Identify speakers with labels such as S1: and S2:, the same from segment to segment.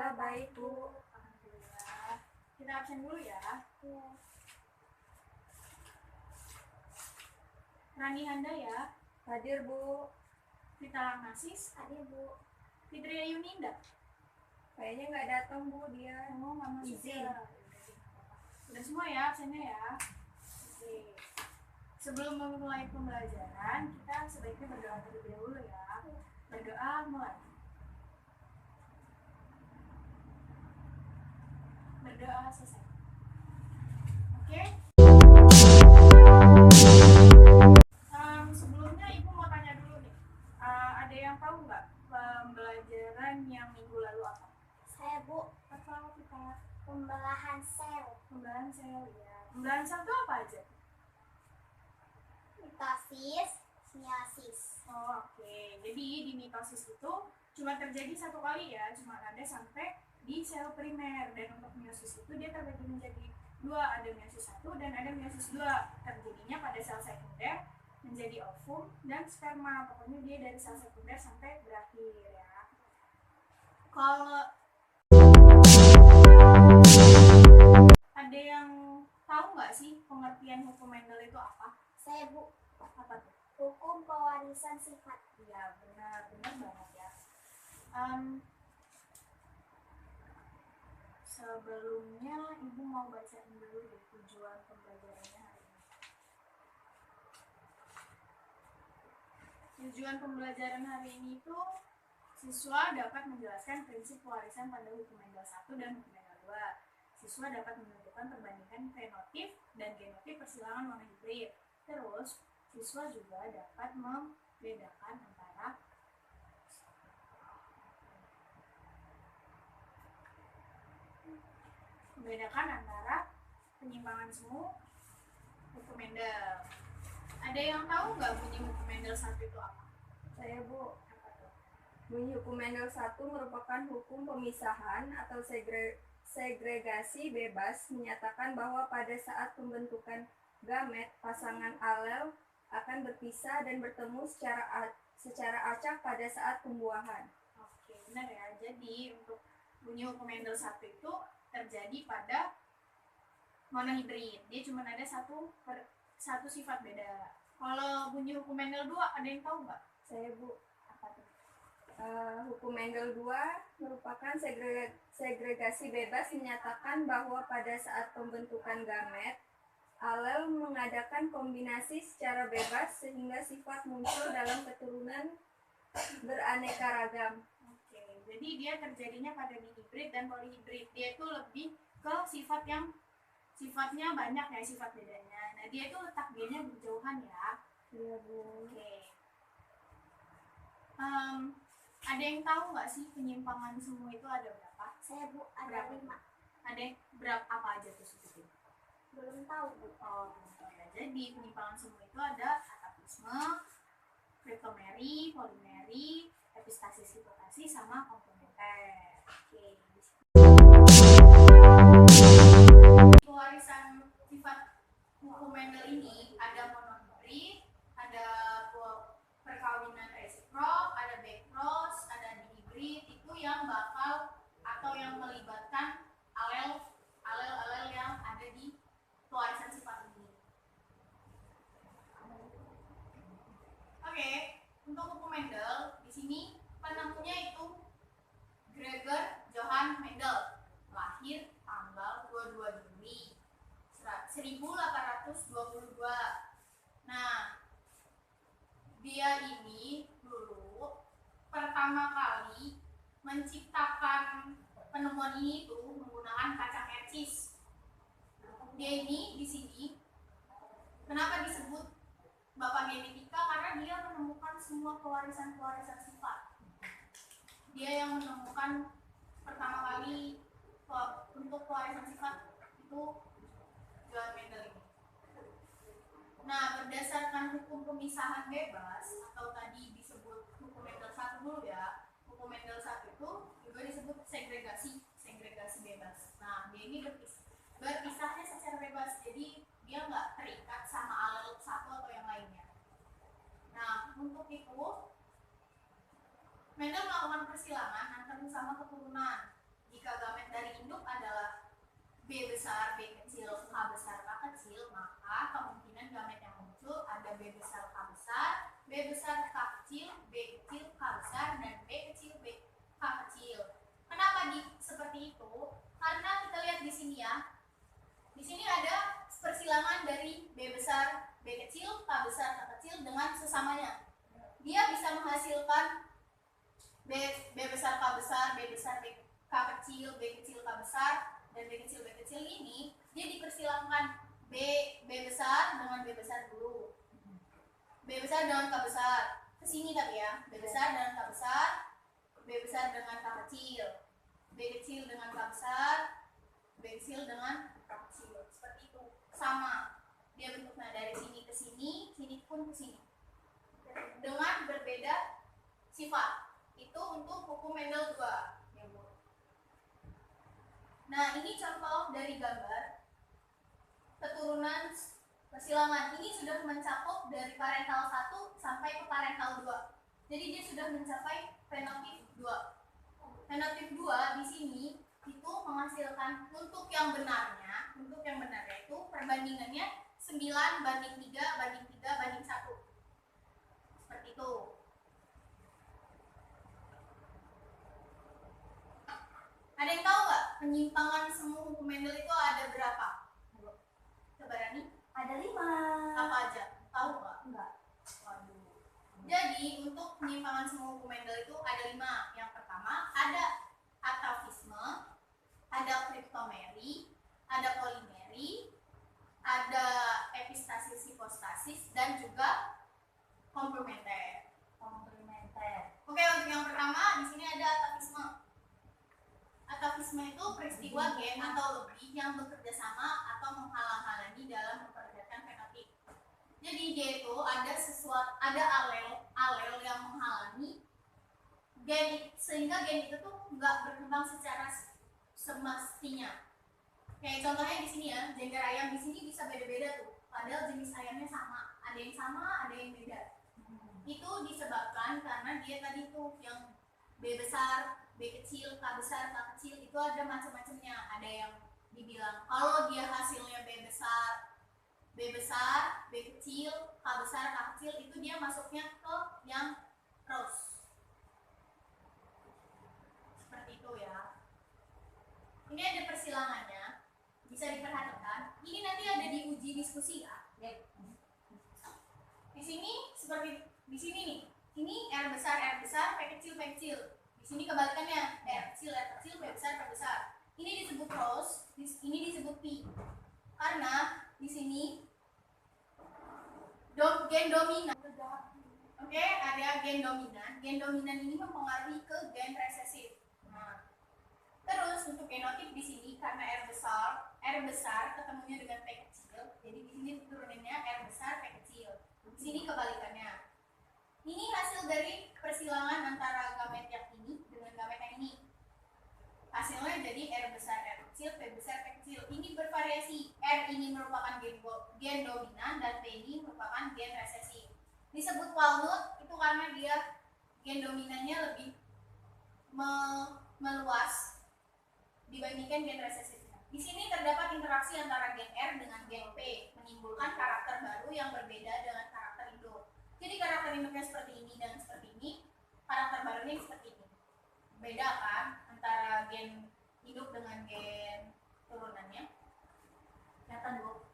S1: Alhamdulillah baik, Bu.
S2: Alhamdulillah. Kita absen dulu ya.
S1: Ya.
S2: Rani Handaya,
S1: Hadir, Bu.
S2: Vita Langnasis,
S1: Hadir, Bu.
S2: Fitria Yuninda.
S1: Kayaknya nggak datang, Bu, dia.
S2: Oh, nggak masuk
S1: Izin.
S2: ya. Udah semua ya absennya ya. Oke. Sebelum memulai pembelajaran, kita sebaiknya berdoa terlebih dahulu ya. Berdoa mulai. Berdoa selesai. Oke. Sebelumnya Ibu mau tanya dulu nih. Ada yang tahu nggak pembelajaran yang minggu lalu apa?
S1: Saya, Bu.
S2: Apa kita?
S1: Pembelahan sel.
S2: Pembelahan sel ya. Pembelahan sel itu apa aja?
S1: Mitosis, meiosis.
S2: Oh, oke. Jadi di mitosis itu cuma terjadi satu kali ya, cuma ada sampai di sel primer. Dan untuk meiosis itu dia terbagi menjadi dua, ada meiosis 1 dan ada meiosis 2. Terjadinya pada sel sekunder menjadi ovum dan sperma. Pokoknya dia dari sel sekunder sampai berakhir ya. Kalau ada yang tahu nggak sih pengertian hukum Mendel itu apa?
S1: Saya, Bu.
S2: Apa tuh?
S1: Hukum pewarisan sifat.
S2: Ya benar banget ya. Sebelumnya Ibu mau bacain dulu deh tujuan pembelajarannya hari ini. Tujuan pembelajaran hari ini itu siswa dapat menjelaskan prinsip pewarisan pada hukum Mendel 1 dan hukum Mendel 2. Siswa dapat menentukan perbandingan fenotip dan genotip persilangan monohibrid. Terus, siswa juga dapat membedakan antara penyimpangan semu hukum Mendel. Ada yang tahu nggak bunyi hukum Mendel 1 itu apa?
S1: Saya, Bu.
S2: Apa tuh?
S1: Bunyi hukum Mendel 1 merupakan hukum pemisahan atau segregasi bebas, menyatakan bahwa pada saat pembentukan gamet, pasangan alel akan berpisah dan bertemu secara acak pada saat pembuahan.
S2: Oke, benar ya. Jadi untuk bunyi hukum Mendel 1 itu terjadi pada monohibrid. Dia cuma ada satu sifat beda. Kalau bunyi hukum Mendel 2 ada yang tahu nggak?
S1: Saya, Bu.
S2: Apa tuh?
S1: Hukum Mendel 2 merupakan segregasi bebas, menyatakan bahwa pada saat pembentukan gamet, alel mengadakan kombinasi secara bebas sehingga sifat muncul dalam keturunan beraneka ragam.
S2: Oke, jadi dia terjadinya pada dihibrid dan polihibrid. Dia itu lebih ke sifatnya banyak ya, sifat bedanya. Nah, dia itu letak gennya berjauhan ya.
S1: Iya, Bu.
S2: Oke. Ada yang tahu nggak sih penyimpangan semu itu ada berapa?
S1: Saya, Bu, ada
S2: Berapa?
S1: 5.
S2: Ada berapa apa aja tuh sebutin?
S1: Belum tahu, Bu.
S2: Oh, belum tahu ya. Jadi penyimpangan semu itu ada atapisme, kriptomeri, polimeri, epistasis, hipotasis, sama komplementer. Oke. Pewarisan sifat hukum Mendel ini ada monohibrid, ada perkawinan resiprok, ada backcross, ada dihibrid. Itu yang bakal atau yang melibatkan alel yang ada di pewarisan sifat ini. Oke, untuk hukum Mendel di sini penemunya itu Gregor Johann Mendel, lahir tanggal 22 Juli 1822. Nah, dia ini dulu pertama kali menciptakan penemuan ini itu menggunakan kaca kercis. Dia ini di sini kenapa disebut Bapak Genetika? Karena dia menemukan semua pewarisan sifat. Dia yang menemukan pertama kali untuk pewarisan sifat itu Johann Mendel ini. Nah, berdasarkan hukum pemisahan bebas atau tadi disebut hukum Mendel 1 dulu ya. Hukum Mendel 1 itu juga disebut segregasi bebas. Nah, dia ini berpisahnya secara bebas. Jadi dia nggak terikat sama alel satu atau yang lainnya. Nah, untuk itu Mendel melakukan persilangan antar sesama keturunan. Jika gamet dari induk adalah B besar, B kecil, K besar, K kecil, maka kemungkinan gamet yang muncul ada B besar, K besar, B besar, K kecil, B kecil, K besar, dan B kecil, K kecil. Kenapa seperti itu? Karena kita lihat di sini ya. Di sini ada persilangan dari B besar, B kecil, K besar, K kecil dengan sesamanya. Dia bisa menghasilkan B besar, K besar, B besar, K kecil, B kecil, K besar, dan B kecil ini dia dipersilahkan B besar dengan B besar dulu, B besar dengan K besar ke sini tapi ya, B besar dengan K besar, B besar dengan K kecil, B kecil dengan K besar, B kecil dengan K kecil, seperti itu. Sama dia bentuknya dari sini ke sini, sini pun ke sini dengan berbeda sifat. Itu untuk hukum Mendel 2. Nah, ini contoh dari gambar keturunan persilangan. Ini sudah mencakup dari parental 1 sampai ke parental 2. Jadi dia sudah mencapai fenotip 2. Fenotip 2 di sini itu menghasilkan untuk yang benarnya itu perbandingannya 9 banding 3 banding 3 banding 1. Seperti itu. Ada yang tahu nggak penyimpangan semu hukum Mendel itu ada berapa? Coba Rani.
S1: Ada 5.
S2: Apa aja? Tahu nggak?
S1: Enggak.
S2: Waduh. Jadi untuk penyimpangan semu hukum Mendel itu ada 5. Yang pertama ada atafisme, ada kriptomeri, ada polimeri, ada epistasis hipostasis, dan juga komplementer. Oke, untuk yang pertama di sini ada atafisme. Atafisme itu peristiwa gen atau lebih yang bekerja sama atau menghalang-halangi dalam memperlihatkan fenotip. Jadi dia itu ada alel yang menghalangi gen, sehingga gen itu tuh nggak berkembang secara semestinya. Kayak contohnya di sini ya, jengger ayam di sini bisa beda-beda tuh. Padahal jenis ayamnya sama, ada yang beda. Itu disebabkan karena dia tadi tuh yang B besar, B kecil, K besar, K kecil itu ada macam-macamnya. Ada yang dibilang kalau dia hasilnya B besar, B kecil, K besar, K kecil itu dia masuknya ke yang cross. Seperti itu ya. Ini ada persilangannya, bisa diperhatikan. Ini nanti ada di uji diskusi ya. Di sini seperti di sini nih. Ini R besar, P kecil. Di sini kebalikannya, R kecil, P besar. Ini disebut cross, ini disebut P. Karena di sini gen dominan. Oke, ada gen dominan. Gen dominan ini mempengaruhi ke gen resesif. Nah, terus untuk genotip di sini karena R besar ketemunya dengan P kecil. Jadi di sini turunannya R besar, P kecil. Di sini kebalikannya. Ini hasil dari persilangan antara gamet yang ini dengan gamet yang ini. Hasilnya jadi R besar, R kecil, P besar, P kecil. Ini bervariasi. R ini merupakan gen dominan dan P ini merupakan gen resesif. Disebut walnut itu karena dia gen dominannya lebih meluas dibandingkan gen resesifnya. Di sini terdapat interaksi antara gen R dengan gen P, menimbulkan karakter baru yang berbeda dengan karakter induk. Jadi karakter induknya seperti ini dan seperti ini, karakter barunya seperti ini. Beda kan antara gen induk dengan gen turunannya? Kelihatan Bu?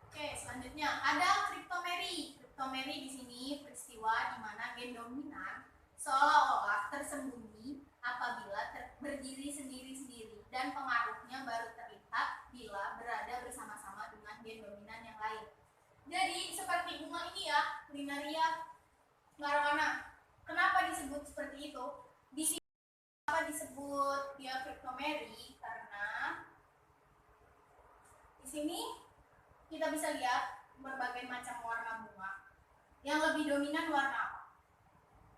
S2: Oke, selanjutnya ada kriptomeri. Kriptomeri di sini peristiwa di mana gen dominan seolah-olah tersembunyi apabila berdiri sendiri-sendiri dan pengaruhnya baru terlihat bila berada bersama-sama dengan gen dominan yang lain. Jadi seperti bunga ini ya, Linaria ngarawana. Kenapa disebut seperti itu? Di sini kenapa disebut dia kriptomeri? Karena di sini kita bisa lihat berbagai macam warna bunga. Yang lebih dominan warna apa?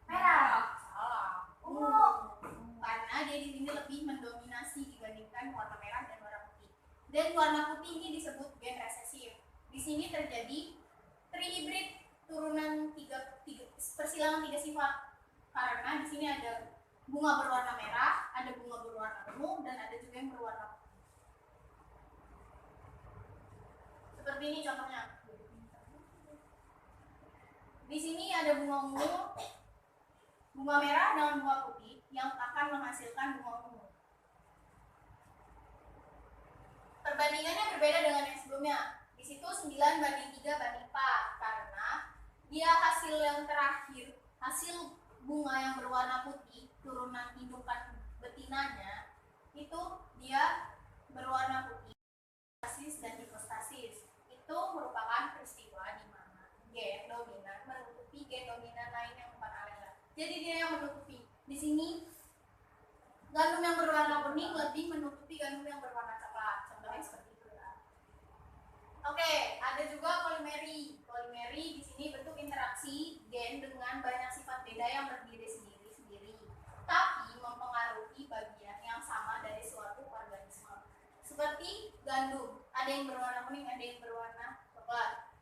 S1: Merah.
S2: Salah.
S1: Ungu.
S2: Karena dia di sini lebih mendominasi dibandingkan warna merah dan warna putih. Dan warna putih ini disebut gen resesif. Di sini terjadi trihibrid turunan persilangan 3 sifat. Karena di sini ada bunga berwarna merah, ada bunga berwarna ungu, dan ada juga yang berwarna putih. Seperti ini contohnya. Di sini ada bunga ungu, bunga merah dengan bunga putih yang akan menghasilkan bunga ungu. Perbandingannya berbeda dengan yang sebelumnya. Di situ 9:3:4 karena dia hasil yang terakhir, hasil bunga yang berwarna putih, turunan indukan betinanya itu dia berwarna putih. Hipostasis dan hipostasis itu merupakan peristiwa di mana gen dominan menutupi gen dominan lain yang bukan alel. Jadi dia yang menutupi. Di sini gandum yang berwarna kuning lebih menutupi gandum yang berwarna coklat. Contohnya seperti itu ya. Oke, ada juga polimeri. Polimeri di sini bentuk interaksi gen dengan banyak sifat beda yang berdiri sendiri-sendiri, tapi mempengaruhi bagian yang sama dari suatu organisme. Seperti gandum, ada yang berwarna kuning, ada yang berwarna coklat.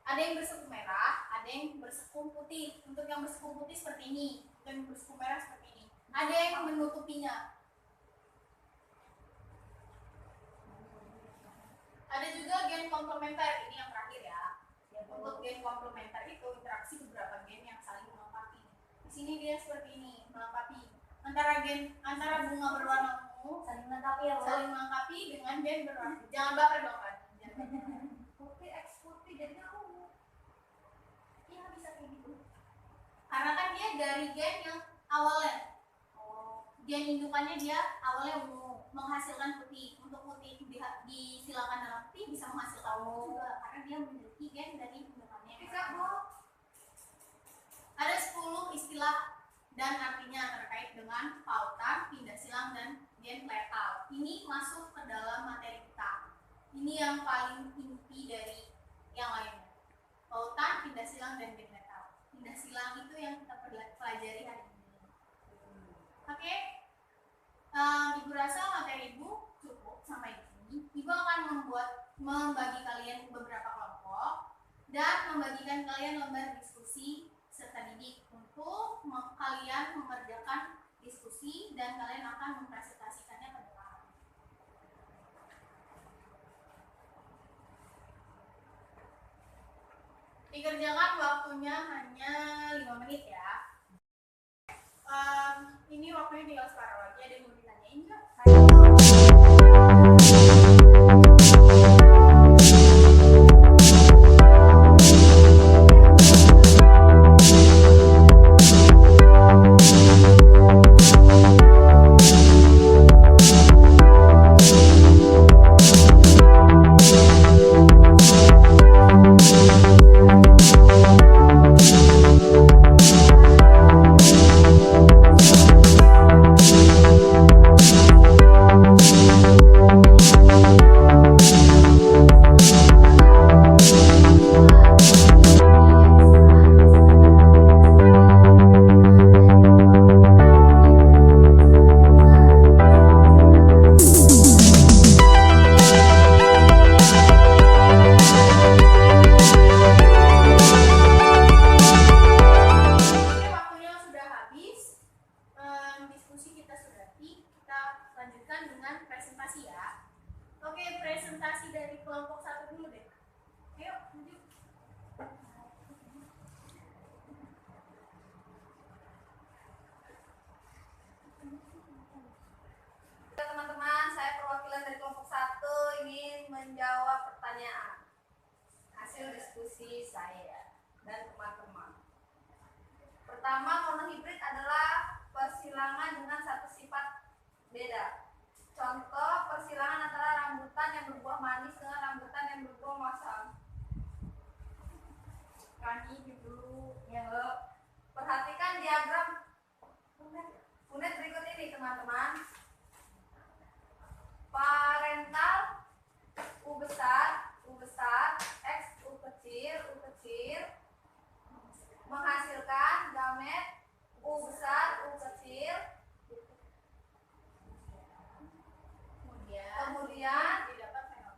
S2: Ada yang bersuku merah, ada yang bersuku putih. Untuk yang bersuku putih seperti ini, untuk yang bersuku merah seperti ini. Ada yang menutupinya. Ada juga gen komplementer, ini yang terakhir ya. Untuk gen komplementer itu interaksi beberapa gen yang saling melengkapi. Di sini dia seperti ini, melengkapi. Antara bunga berwarna ungu saling melengkapi dengan gen berwarna. Jangan baper dong kan. Putih X putih jadinya ungu. Iya bisa kayak gitu. Karena kan dia dari gen yang awalnya. Gen indukannya dia awalnya ungu, menghasilkan putih. Untuk putih disilakan dalam putih bisa menghasilkan ungu juga karena dia memiliki gen dari indukannya. Ada 10 istilah dan artinya terkait dengan pautan, pindah silang, dan gen letal. Ini masuk ke dalam materi kita. Ini yang paling inti dari yang lainnya. Pautan, pindah silang, dan gen letal. Pindah silang itu yang kita pelajari hari ini. Oke, Ibu rasa materi Ibu cukup sampai di sini. Ibu akan membagi kalian beberapa kelompok dan membagikan kalian lembar diskusi serta didik untuk kalian mengerjakan diskusi dan kalian akan mempresentasikannya ke depan. Dikerjakan waktunya hanya 5 menit ya. Ini waktunya tinggal separuh lagi. Ada yang mau ditanyain nggak? Menjawab pertanyaan hasil diskusi saya dan teman-teman. Pertama, monohibrid adalah persilangan dengan satu sifat beda. Contoh persilangan antara rambutan yang berbuah manis dengan rambutan yang berbuah masam. Kami dulu ya. Perhatikan diagram punet berikut ini teman-teman. Parental U besar, X U kecil menghasilkan gamet U besar, U kecil. Kemudian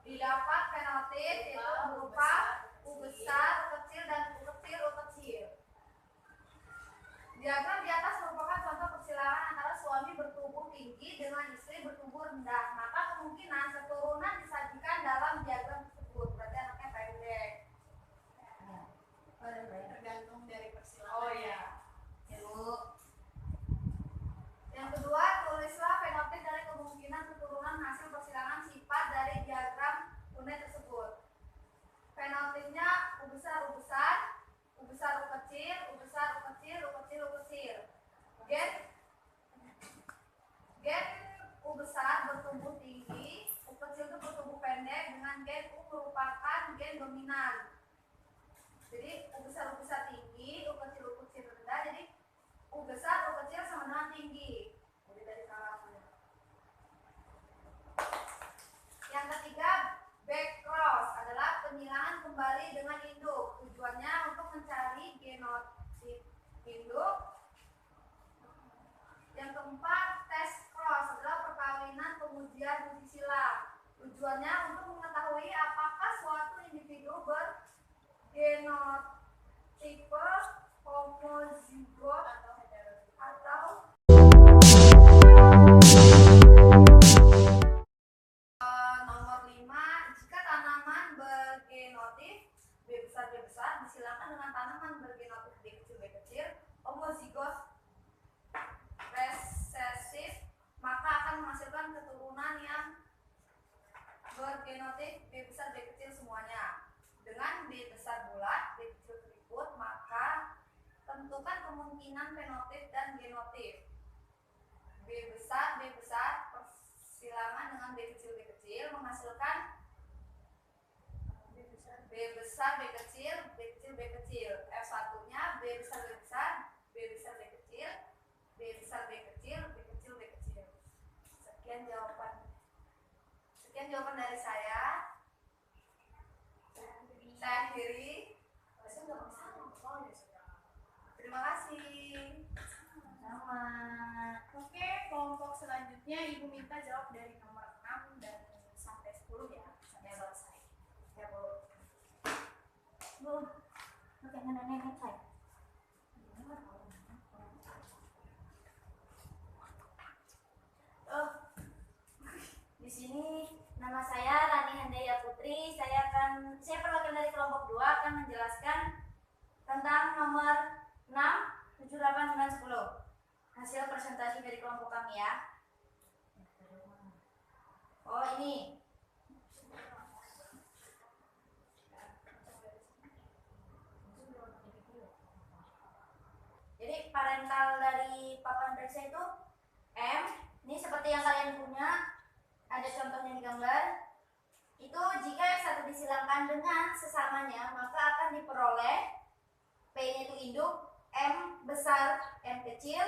S2: didapat fenotip yaitu berupa U besar, U kecil, dan U kecil. Diagram di atas merupakan contoh persilangan antara
S1: Gen gen U besar bertumbuh tinggi, U kecil itu bertumbuh pendek, dengan gen U merupakan gen dominan. Jadi U besar tinggi, U kecil rendah. Jadi U besar, U kecil sama dengan tinggi. Jadi dari karakternya. Yang ketiga, backcross adalah penyilangan kembali dengan induk. Tujuannya untuk mencari genotip induk. Yang keempat, test cross adalah perkawinan pengujian uji silang. Tujuannya untuk mengetahui apakah suatu individu bergenotipe homozigot atau nomor 5, jika tanaman bergenotip B besar disilangan dengan tanaman bergenotip B kecil homozigot resesif, maka akan menghasilkan keturunan yang bergenotip B besar B kecil semuanya. Dengan B besar bulat, B kecil keriput, maka tentukan kemungkinan fenotip dan genotip. B besar persilangan dengan B kecil menghasilkan B besar B kecil F1-nya B besar B kecil, B besar B kecil. Sekian jawaban dari saya. Saya akhiri. Terima kasih.
S2: Sama. Oke, kelompok selanjutnya Ibu minta jawab dari nomor 6 dan sampai 10 ya, sampai selesai. Ya, Bu.
S3: Oke, nenek saya. Di sini nama saya Rani Handaya Putri. Saya perwakilan dari kelompok 2 akan menjelaskan tentang nomor 6, 7, 8, 9, 10. Hasil presentasi dari kelompok kami ya. Oh, ini. Jadi parental dari papan periksa itu M. Ini seperti yang kalian punya. Ada contohnya di gambar. Itu jika F1 disilangkan dengan sesamanya, maka akan diperoleh P-nya itu induk, M besar, M kecil,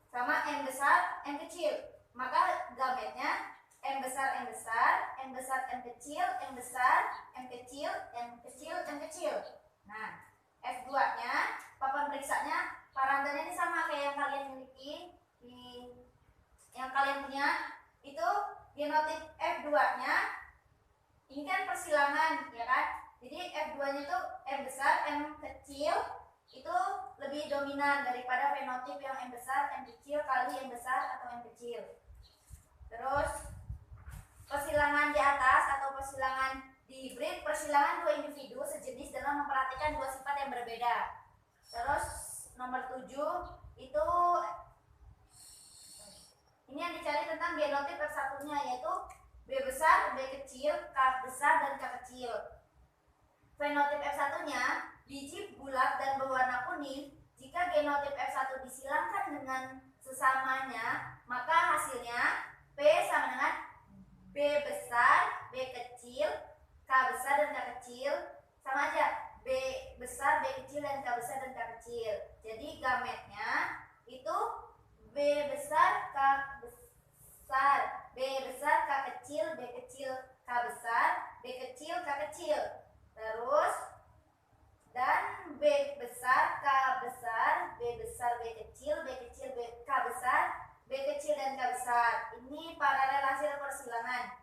S3: sama M besar, M kecil. Maka gametnya M besar, M besar, M besar, M kecil, M besar, M kecil, M kecil, M kecil. Nah, F2-nya, papan periksanya, parantannya ini sama kayak yang kalian miliki, yang kalian punya. Itu genotip F2-nya, ini kan persilangan, ya kan? Jadi F2-nya itu M besar, M kecil, itu lebih dominan daripada fenotip yang M besar, M kecil kali M besar atau M kecil. Terus persilangan di atas atau persilangan di hibrid, persilangan dua individu sejenis dalam memperhatikan dua sifat yang berbeda. Terus nomor 7 itu ini yang dicari tentang genotip F1-nya, yaitu B besar, B kecil, K besar, dan K kecil. Fenotip F1-nya biji bulat dan berwarna kuning. Jika genotip F1 disilangkan dengan sesamanya, maka hasilnya P sama dengan B besar, B kecil, K besar, dan K kecil. Sama aja, B besar, B kecil, dan K besar, dan K kecil. Jadi gametnya itu B besar, K besar, B besar, K kecil, B kecil, K besar, B kecil, K kecil. Terus dan B besar, K besar, B besar, B kecil, B kecil, K besar, B kecil, dan K besar. Ini paralel hasil persilangan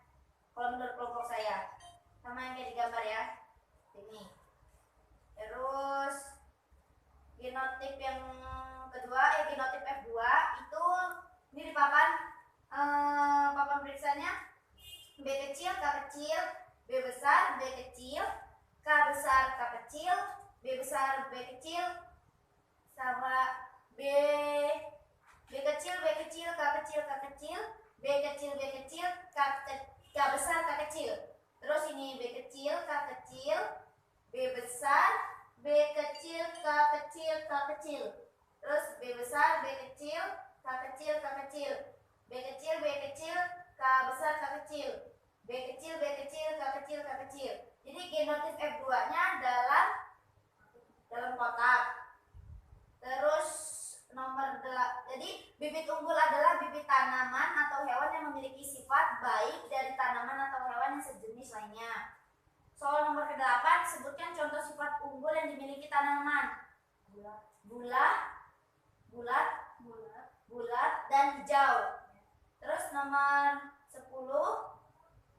S3: kalau menurut kelompok saya, sama yang kayak di gambar ya, ini. Terus genotip yang kedua, genotip F2 itu ini di papan periksanya B kecil, K kecil, B besar, B kecil, K besar, K kecil, B besar, B kecil, sama B kecil, B kecil, K kecil, K kecil, B kecil, B kecil, K besar, K kecil. Terus ini B kecil, K kecil, B besar, B kecil, K kecil, K kecil. Terus B B besar, B kecil, K kecil, K kecil, B kecil, B kecil, K besar, K kecil, B kecil, B kecil, K kecil, K kecil. Jadi genotif F2-nya dalam kotak. Terus jadi bibit unggul adalah bibit tanaman atau hewan yang memiliki sifat baik dari tanaman atau hewan yang sejenis lainnya. Soal nomor ke-8, sebutkan contoh sifat unggul yang dimiliki tanaman. Bulat dan hijau. Terus nomor 10,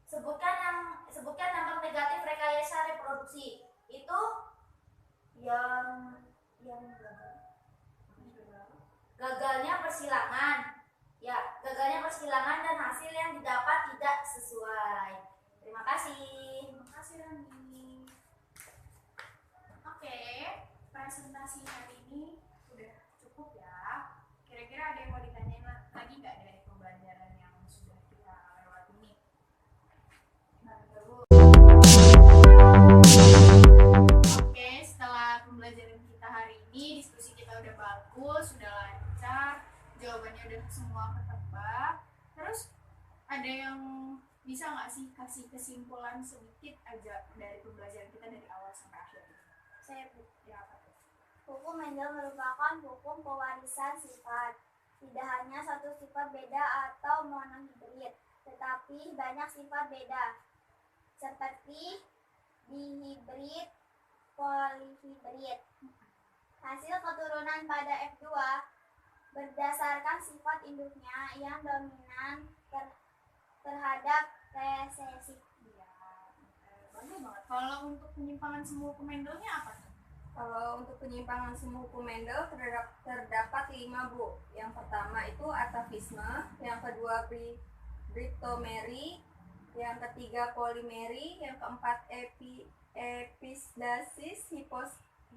S3: sebutkan dampak negatif rekayasa reproduksi. Itu yang gagalnya persilangan. Ya, gagalnya persilangan dan hasil yang didapat tidak sesuai. Terima kasih.
S2: Terima kasih Rani. Oke, presentasi hari ini udah cukup ya. Kira-kira ada yang mau ditanyain lagi nggak dari pembelajaran yang sudah kita lewati ini? Oke, setelah pembelajaran kita hari ini, diskusi kita udah bagus, sudah lancar, jawabannya udah semua ketebak. Terus ada yang bisa nggak sih kasih kesimpulan sedikit aja dari pembelajaran kita dari awal sampai akhir?
S4: Saya
S2: Ya apa tuh?
S4: Hukum Mendel merupakan hukum pewarisan sifat. Tidak hanya satu sifat beda atau monohibrid, tetapi banyak sifat beda, seperti dihibrid, polihibrid. Hasil keturunan pada F2 berdasarkan sifat induknya yang dominan terhadap resesif.
S2: Ya, bagus banget. Kalau untuk penyimpangan semu hukum Mendelnya apa tuh?
S1: Kalau untuk penyimpangan semu hukum Mendel terdapat 5, Bu. Yang pertama itu atavisme, yang kedua Britomery, yang ketiga polimeri, yang keempat episdasis,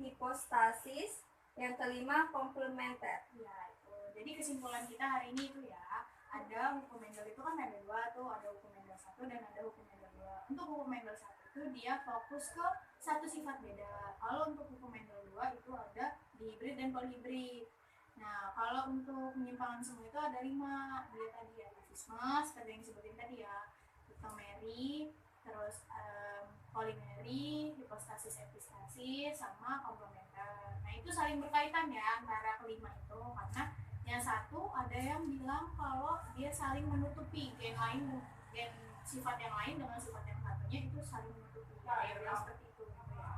S1: hipostasis, yang kelima komplementer.
S2: Ya, itu. Jadi kesimpulan kita hari ini itu ya, ada hukum Mendel itu kan ada 2 tuh, ada hukum Mendel 1 dan ada hukum Mendel 2. Untuk hukum Mendel 1 itu dia fokus ke satu sifat beda. Kalau untuk hukum Mendel 2 itu ada dihibrid dan polihibrid. Nah, kalau untuk penyimpangan semu itu ada 5. Dia tadi ada atavisme, seperti yang disebutin tadi ya, Britomery, terus polimeri, hipostasis, epistasis, sama komplementer. Nah, itu saling berkaitan ya antara kelima itu, karena yang satu ada yang bilang kalau dia saling menutupi gen sifat yang lain dengan sifat yang satunya itu saling menutupi. Ada yang bilang seperti itu gitu ya.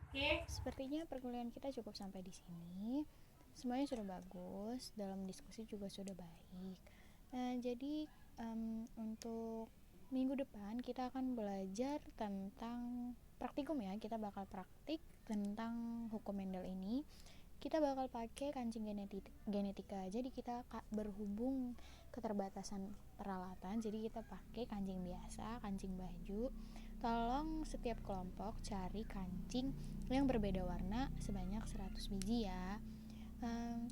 S2: Oke.
S5: Sepertinya perkuliahan kita cukup sampai di sini. Semuanya sudah bagus, dalam diskusi juga sudah baik. Nah, jadi untuk minggu depan kita akan belajar tentang praktikum ya. Kita bakal praktik tentang hukum Mendel ini. Kita bakal pakai kancing genetika. Jadi kita berhubung keterbatasan peralatan, jadi kita pakai kancing biasa, kancing baju. Tolong setiap kelompok cari kancing yang berbeda warna sebanyak 100 biji ya.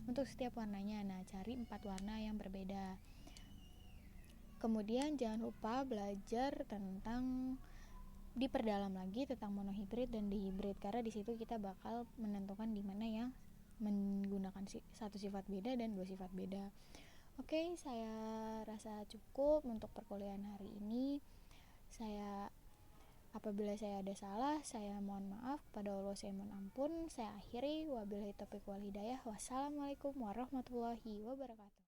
S5: Untuk setiap warnanya, nah cari 4 warna yang berbeda. Kemudian jangan lupa belajar tentang diperdalam lagi tentang monohibrid dan dihibrid, karena di situ kita bakal menentukan di mana yang menggunakan satu sifat beda dan 2 sifat beda. Oke, saya rasa cukup untuk perkuliahan hari ini. Apabila saya ada salah, saya mohon maaf. Kepada Allah saya mohon ampun. Saya akhiri. Wabillahi taufiq wal hidayah. Wassalamualaikum warahmatullahi wabarakatuh.